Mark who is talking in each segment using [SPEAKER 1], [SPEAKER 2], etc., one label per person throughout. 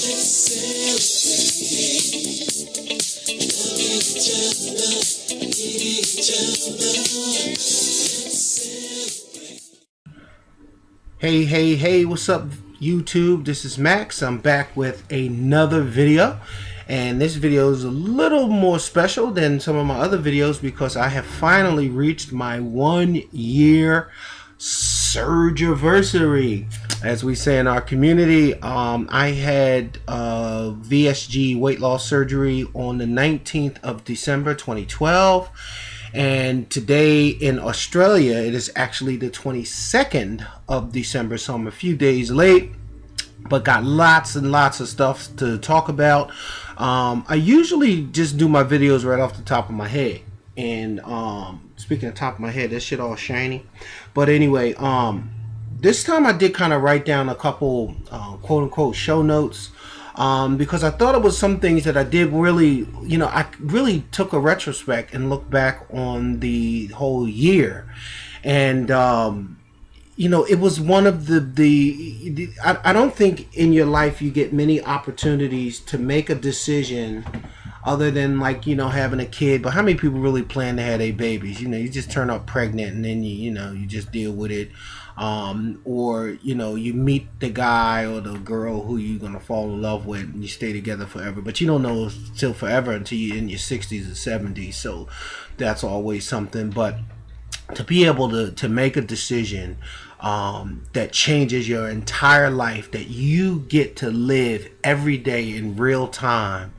[SPEAKER 1] Hey, what's up YouTube? This is Max. I'm back with another video, and this video is a little more special than some of my other videos because I have finally reached my 1 year surgeversary, as we say in our community. I had VSG weight loss surgery on the 19th of December 2012. And today in Australia, it is actually the 22nd of December, so I'm a few days late, but got lots and lots of stuff to talk about. I usually just do my videos right off the top of my head. And speaking of top of my head, that shit all shiny. But anyway, this time I did kind of write down a couple quote-unquote show notes. Because I thought it was some things that I did really, I really took a retrospect and looked back on the whole year. And, it was one of I don't think in your life you get many opportunities to make a decision other than having a kid. But how many people really plan to have their babies? You just turn up pregnant and then you just deal with it. Or you meet the guy or the girl who you're gonna fall in love with and you stay together forever, but you don't know till forever until you're in your 60s or 70s, so that's always something. But to be able to make a decision that changes your entire life, that you get to live every day in real time,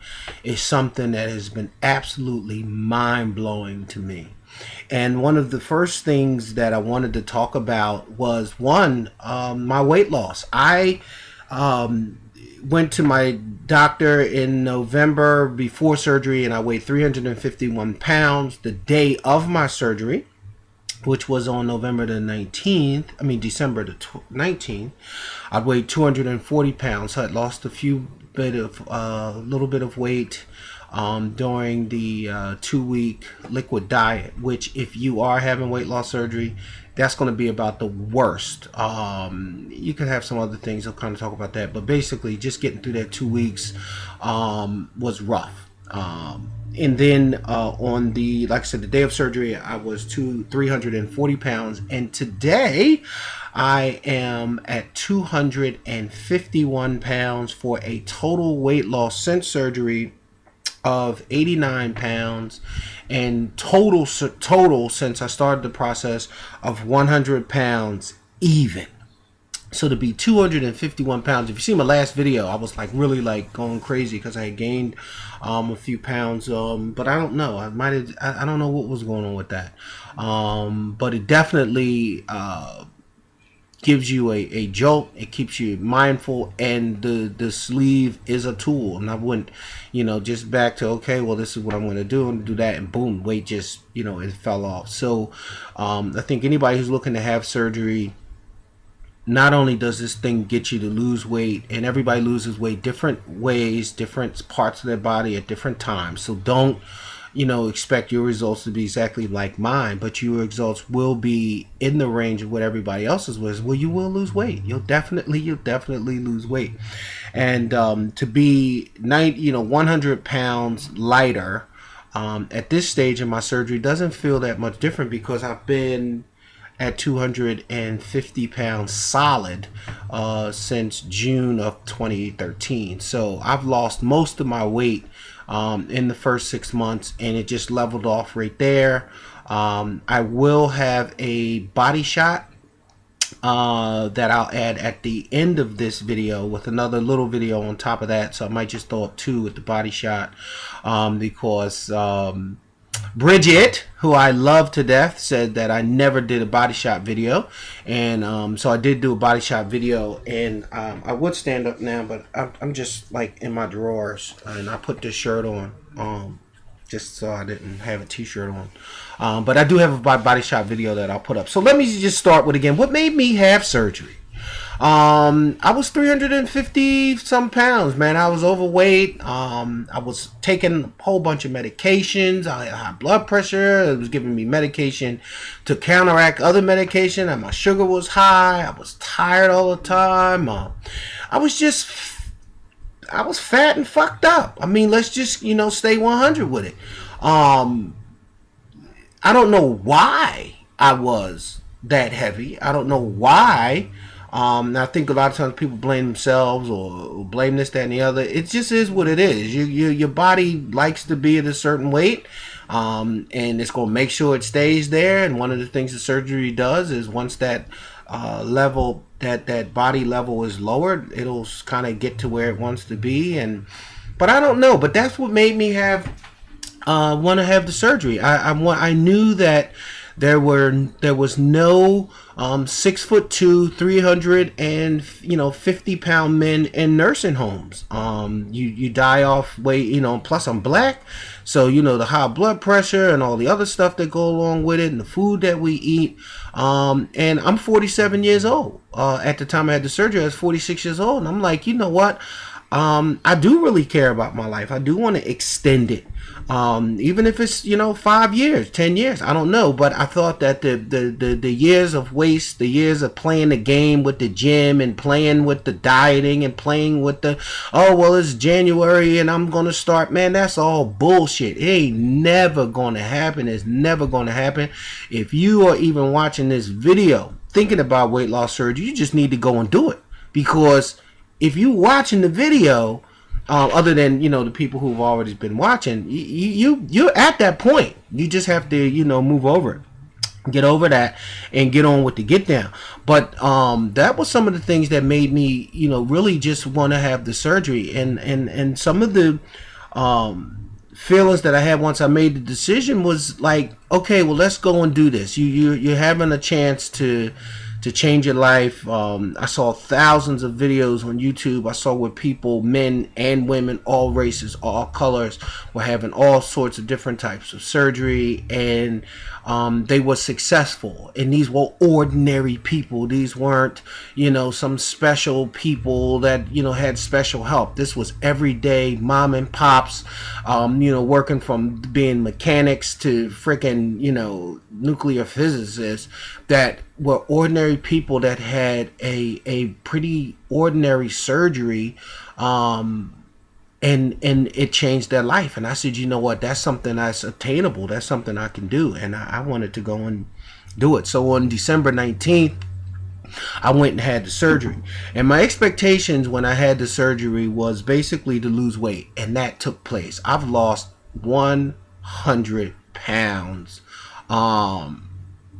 [SPEAKER 1] is something that has been absolutely mind-blowing to me. And one of the first things that I wanted to talk about was my weight loss. I went to my doctor in November before surgery, and I weighed 351 pounds the day of my surgery, which was on December the 19th. I weighed 240 pounds. So I lost a little bit of weight during the 2-week liquid diet, which if you are having weight loss surgery, that's going to be about the worst. You could have some other things, I'll kind of talk about that, but basically just getting through that 2 weeks was rough. And then on the day of surgery, I was 340 pounds, and today I am at 251 pounds for a total weight loss since surgery of 89 pounds, and total since I started the process of 100 pounds even. So to be 251 pounds, if you see my last video, I was really going crazy because I had gained a few pounds, but I don't know, I don't know what was going on with that, but it definitely gives you a jolt. It keeps you mindful, and the sleeve is a tool. And I wouldn't just back to, okay, well, this is what I'm going to do, and do that, and boom, weight just it fell off. So I think anybody who's looking to have surgery, not only does this thing get you to lose weight, and everybody loses weight different ways, different parts of their body at different times, so don't expect your results to be exactly like mine, but your results will be in the range of what everybody else's was. Well, you will lose weight. You'll definitely lose weight. And to be 100 pounds lighter at this stage in my surgery doesn't feel that much different, because I've been at 250 pounds solid since June of 2013. So I've lost most of my weight in the first 6 months, and it just leveled off right there. I will have a body shot that I'll add at the end of this video with another little video on top of that. So I might just throw up 2 with the body shot, because Bridget, who I love to death, said that I never did a body shot video, and so I did do a body shot video. And I would stand up now, but I'm just in my drawers, and I put this shirt on just so I didn't have a t-shirt on, but I do have a body shot video that I'll put up. So let me just start with, again, what made me have surgery. I was 350 some pounds, man. I was overweight. I was taking a whole bunch of medications. I had high blood pressure. It was giving me medication to counteract other medication, and my sugar was high. I was tired all the time. I I was fat and fucked up. I mean, let's just, stay 100 with it. I don't know why I was that heavy. I don't know why. I think a lot of times people blame themselves or blame this, that, and the other. It just is what it is. Your body likes to be at a certain weight, and it's going to make sure it stays there. And one of the things the surgery does is once that level, that body level is lowered, it'll kind of get to where it wants to be. But I don't know. But that's what made me want to have the surgery. I knew that there was no 6'2", 350-pound men in nursing homes. You die off weight, plus I'm black, so the high blood pressure and all the other stuff that go along with it, and the food that we eat. And I'm 47 years old. At the time I had the surgery, I was 46 years old, and I'm like, you know what? I do really care about my life. I do want to extend it. Even if it's 5 years, 10 years, I don't know, but I thought that the years of waste, the years of playing the game with the gym and playing with the dieting and playing with it's January and I'm gonna start, man, that's all bullshit. It ain't never gonna happen. It's never gonna happen. If you are even watching this video thinking about weight loss surgery, you just need to go and do it, because if you watching the video, other than the people who've already been watching, you're at that point. You just have to move over it, get over that, and get on with the get down. But that was some of the things that made me really just want to have the surgery, and some of the feelings that I had once I made the decision was like, okay, well, let's go and do this. You're having a chance to change your life. I saw thousands of videos on YouTube. I saw where people, men and women, all races, all colors, were having all sorts of different types of surgery, and they were successful. And these were ordinary people. These weren't, some special people that, had special help. This was everyday mom and pops, working from being mechanics to freaking, nuclear physicists, that were ordinary people that had a pretty ordinary surgery, and it changed their life. And I said, you know what, that's something that's attainable. That's something I can do. And I wanted to go and do it. So on December 19th, I went and had the surgery. And my expectations when I had the surgery was basically to lose weight. And that took place. I've lost 100 pounds.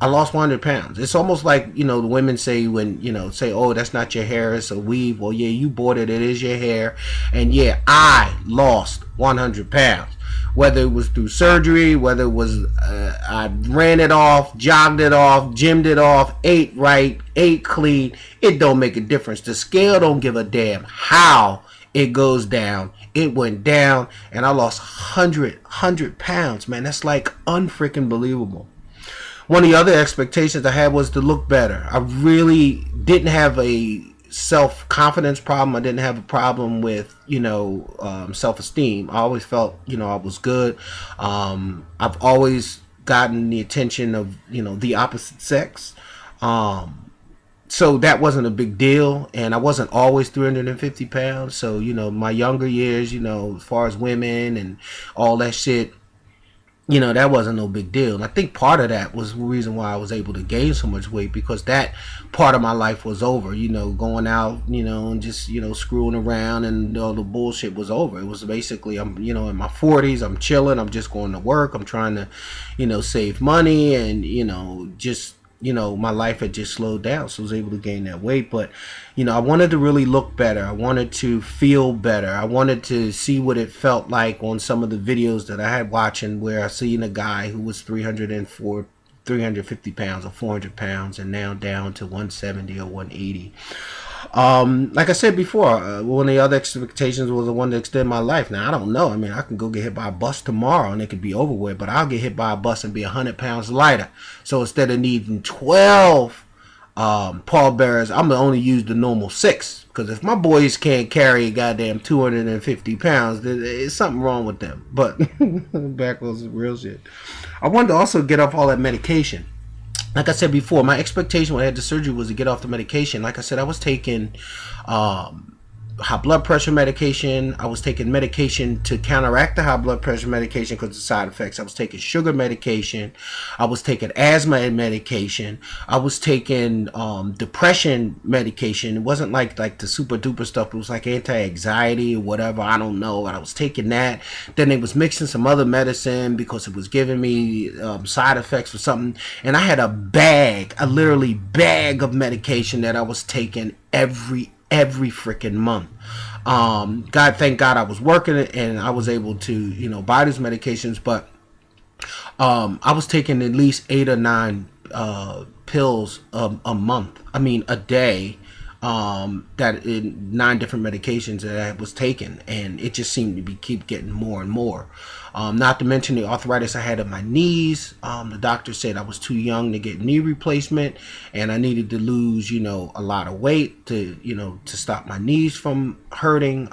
[SPEAKER 1] I lost 100 pounds. It's almost like, the women say when, say, oh, that's not your hair, it's a weave. Well, yeah, you bought it, it is your hair. And yeah, I lost 100 pounds. Whether it was through surgery, whether it was I ran it off, jogged it off, gymmed it off, ate right, ate clean, it don't make a difference. The scale don't give a damn how it goes down. It went down, and I lost 100 pounds, man. That's like unfreaking believable. One of the other expectations I had was to look better. I really didn't have a self-confidence problem. I didn't have a problem with, self-esteem. I always felt, I was good. I've always gotten the attention of, the opposite sex. So that wasn't a big deal. And I wasn't always 350 pounds. So, my younger years, as far as women and all that shit, that wasn't no big deal. And I think part of that was the reason why I was able to gain so much weight, because that part of my life was over, going out, and just, screwing around, and all the bullshit was over. It was basically, I'm, in my 40s, I'm chilling, I'm just going to work, I'm trying to, save money, and, just, my life had just slowed down, so I was able to gain that weight. But, I wanted to really look better. I wanted to feel better. I wanted to see what it felt like on some of the videos that I had watching, where I seen a guy who was 350 pounds or 400 pounds and now down to 170 or 180. Like I said before, one of the other expectations was the one to extend my life. Now, I don't know. I mean, I can go get hit by a bus tomorrow and it could be over with, but I'll get hit by a bus and be 100 pounds lighter. So instead of needing 12 pallbearers, I'm going to only use the normal 6. Because if my boys can't carry goddamn 250 pounds, there's something wrong with them. But back was real shit. I wanted to also get off all that medication. Like I said before, my expectation when I had the surgery was to get off the medication. Like I said, I was taking high blood pressure medication. I was taking medication to counteract the high blood pressure medication because of the side effects. I was taking sugar medication. I was taking asthma medication. I was taking depression medication. It wasn't like the super duper stuff. It was like anti-anxiety or whatever. I don't know. And I was taking that. Then they was mixing some other medicine because it was giving me side effects or something. And I had a literally bag of medication that I was taking every freaking month. Thank God I was working it and I was able to, buy these medications, but I was taking at least 8 or 9 pills a month. I mean, a day. That in 9 different medications that I was taking, and it just seemed to keep getting more and more. Not to mention the arthritis I had in my knees. The doctor said I was too young to get knee replacement, and I needed to lose, a lot of weight to stop my knees from hurting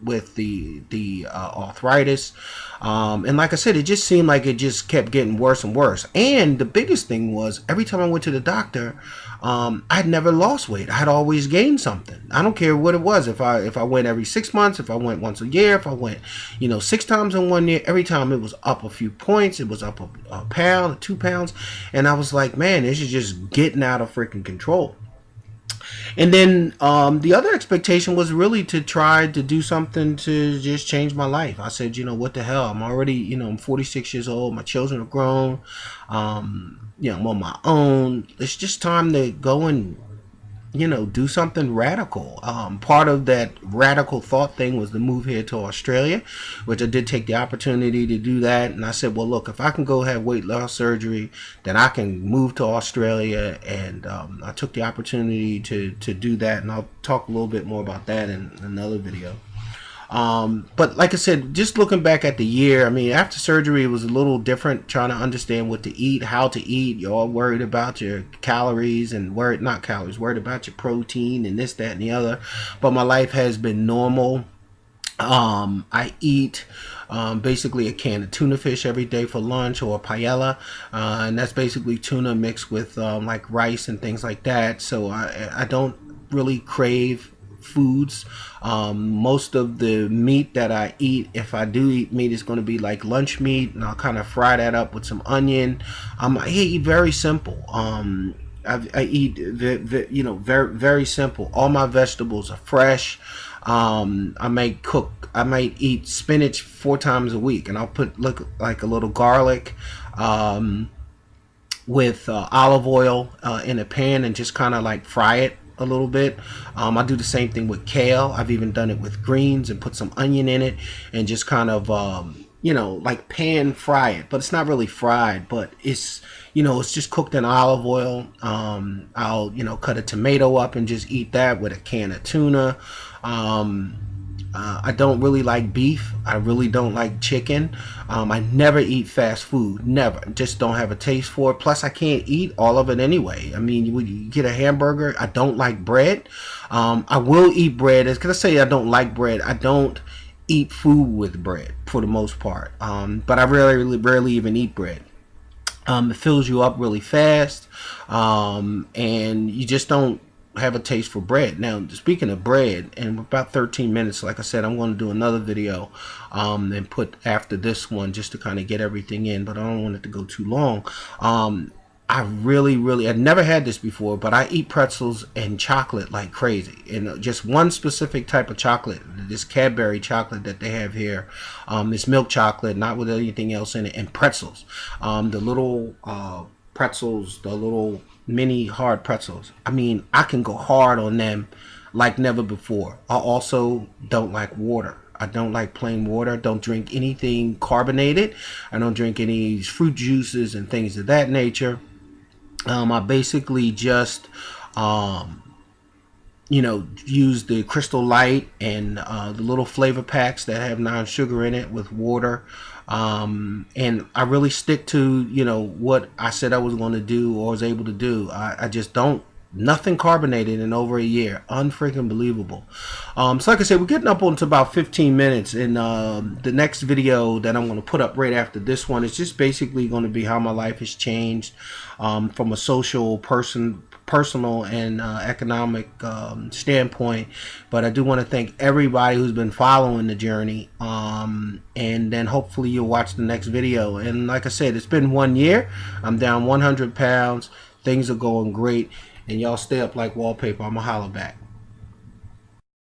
[SPEAKER 1] with the arthritis. And like I said, it just seemed like it just kept getting worse and worse. And the biggest thing was every time I went to the doctor, I'd never lost weight. I had always gained something. I don't care what it was. If I went every 6 months, if I went once a year, if I went 6 times in 1 year, every time it was up a few points. It was up a pound, 2 pounds, and I was like, man, this is just getting out of freaking control. And then the other expectation was really to try to do something to just change my life. I said, what the hell? I'm already, I'm 46 years old. My children are grown. I'm on my own. It's just time to go and, do something radical. Part of that radical thought thing was to move here to Australia, which I did take the opportunity to do that. And I said, well, look, if I can go have weight loss surgery, then I can move to Australia. And I took the opportunity to do that. And I'll talk a little bit more about that in another video. But like I said, just looking back at the year, I mean, after surgery, it was a little different, trying to understand what to eat, how to eat. You're all worried about your calories and worried about your protein and this, that, and the other. But my life has been normal. I eat basically a can of tuna fish every day for lunch, or a paella, and that's basically tuna mixed with like rice and things like that. So I don't really crave foods. Most of the meat that I eat, if I do eat meat, is going to be like lunch meat, and I'll kind of fry that up with some onion. I eat very simple. I eat very, very simple. All my vegetables are fresh. I might eat spinach 4 times a week, and I'll put like a little garlic with olive oil in a pan and just kind of like fry it a little bit. I do the same thing with kale. I've even done it with greens and put some onion in it and just kind of like pan fry it, but it's not really fried, but it's it's just cooked in olive oil. I'll cut a tomato up and just eat that with a can of tuna. I don't really like beef. I really don't like chicken. I never eat fast food. Never. Just don't have a taste for it. Plus, I can't eat all of it anyway. I mean, when you get a hamburger, I don't like bread. I will eat bread. It's because I say I don't like bread. I don't eat food with bread for the most part. But I really rarely even eat bread. It fills you up really fast. And you just don't have a taste for bread. Now, speaking of bread, in about 13 minutes, like I said, I'm going to do another video and put after this one just to kind of get everything in, but I don't want it to go too long. I've never had this before, but I eat pretzels and chocolate like crazy. And just one specific type of chocolate, this Cadbury chocolate that they have here, this milk chocolate, not with anything else in it, and pretzels. The little pretzels, the little mini hard pretzels. I mean, I can go hard on them like never before. I also don't like water. I don't like plain water. Don't drink anything carbonated. I don't drink any fruit juices and things of that nature. I basically just use the Crystal Light and the little flavor packs that have non-sugar in it with water. And I really stick to, what I said I was going to do or was able to do. I just don't, nothing carbonated in over a year. Unfreaking believable. So like I said, we're getting up onto about 15 minutes. And the next video that I'm going to put up right after this one is just basically going to be how my life has changed from a social person personal and economic standpoint. But I do want to thank everybody who's been following the journey. And then hopefully you'll watch the next video. And like I said, it's been 1 year. I'm down 100 pounds. Things are going great. And y'all stay up like wallpaper. I'm going to holler back.